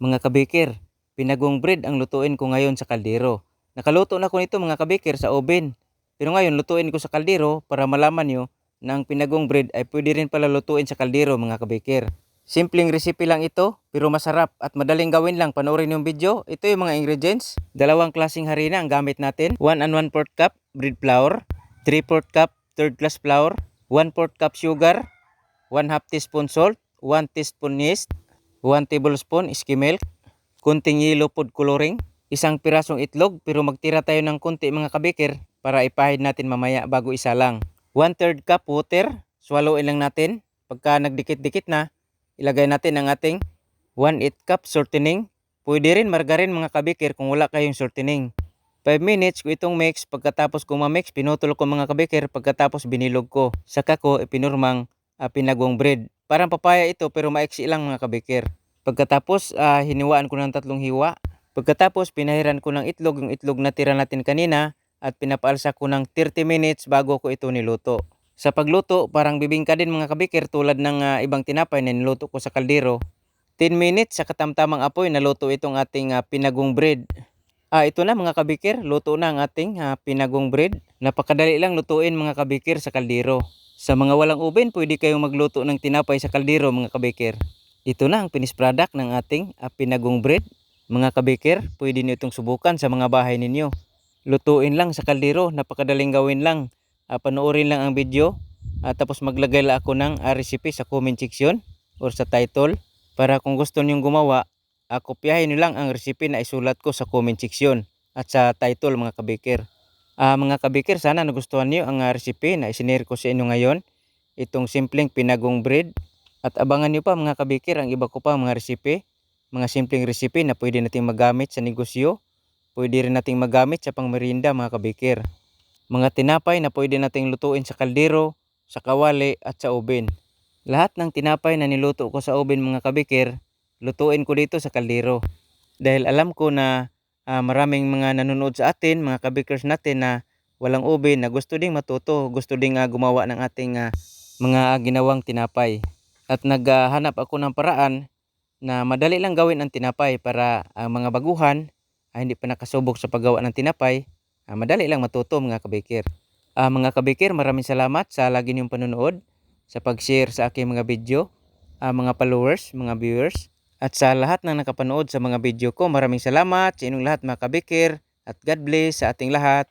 Mga kabikir, pinagong bread ang lutuin ko ngayon sa kaldero. Nakaluto na ko nito mga kabikir sa oven. Pero ngayon lutuin ko sa kaldero para malaman nyo na ang pinagong bread ay pwede rin pala lutuin sa kaldero mga kabikir. Simpleng recipe lang ito pero masarap at madaling gawin lang. Panoorin yung video. Ito yung mga ingredients. Dalawang klaseng harina ang gamit natin. 1 and 1/4 cup bread flour, 3/4 cup third class flour, 1/4 cup sugar, 1/2 teaspoon salt, 1 teaspoon yeast, 1 tablespoon skim milk, kunting yellow food coloring, isang pirasong itlog pero magtira tayo ng kunti mga kabikir para ipahid natin mamaya bago isalang. 1/3 cup water, swallowin lang natin. Pagka nagdikit-dikit na, ilagay natin ang ating 1/8 cup shortening. Pwede rin margarin mga kabikir kung wala kayong shortening. 5 minutes ko itong mix. Pagkatapos kong ma-mix, pinutol ko mga kabikir. Pagkatapos binilog ko. Saka ko ipinurmang pinagong bread. Parang papaya ito pero maiksi lang mga kabikir. Pagkatapos hiniwaan ko ng 3 hiwa. Pagkatapos pinahiran ko ng itlog, yung itlog na tira natin kanina, at pinapaalsa ko ng 30 minutes bago ko ito niluto. Sa pagluto, parang bibingka din mga kabikir tulad ng ibang tinapay na niluto ko sa kaldero. 10 minutes sa katamtamang apoy naluto itong ating pinagong bread. Ito na mga kabikir, luto na ang ating pinagong bread. Napakadali lang lutuin mga kabikir sa kaldero. Sa mga walang oven, pwede kayong magluto ng tinapay sa kaldero mga kabikir. Ito na ang finished product ng ating pinagong bread. Mga kabikir, pwede nyo itong subukan sa mga bahay ninyo. Lutuin lang sa kaldero, napakadaling gawin lang. Panoorin lang ang video. Tapos maglagay lang ako ng recipe sa comment section or sa title. Para kung gusto nyong gumawa, kopyahin nyo lang ang recipe na isulat ko sa comment section at sa title mga kabikir. Mga kabikir, sana nagustuhan niyo ang recipe na isinare ko sa inyo ngayon. Itong simpleng pinagong bread. At abangan niyo pa mga kabikir ang iba ko pa mga recipe. Mga simpleng recipe na pwede nating magamit sa negosyo. Pwede rin nating magamit sa pangmerienda mga kabikir. Mga tinapay na pwede nating lutuin sa kaldero, sa kawali at sa oven. Lahat ng tinapay na niluto ko sa oven mga kabikir, lutuin ko dito sa kaldero. Dahil alam ko na maraming mga nanonood sa atin, mga kabikers natin na walang oven, na gusto ding matuto, gusto ding gumawa ng ating mga ginawang tinapay. At naghanap ako ng paraan na madali lang gawin ang tinapay para ang mga baguhan hindi pa nakasubok sa paggawa ng tinapay, madali lang matuto mga kabikir. Mga kabikir, maraming salamat sa lagi niyong panonood, sa pag-share sa aking mga video, mga followers, mga viewers, at sa lahat ng nakapanood sa mga video ko. Maraming salamat sa inyong lahat mga kabikir, at God bless sa ating lahat.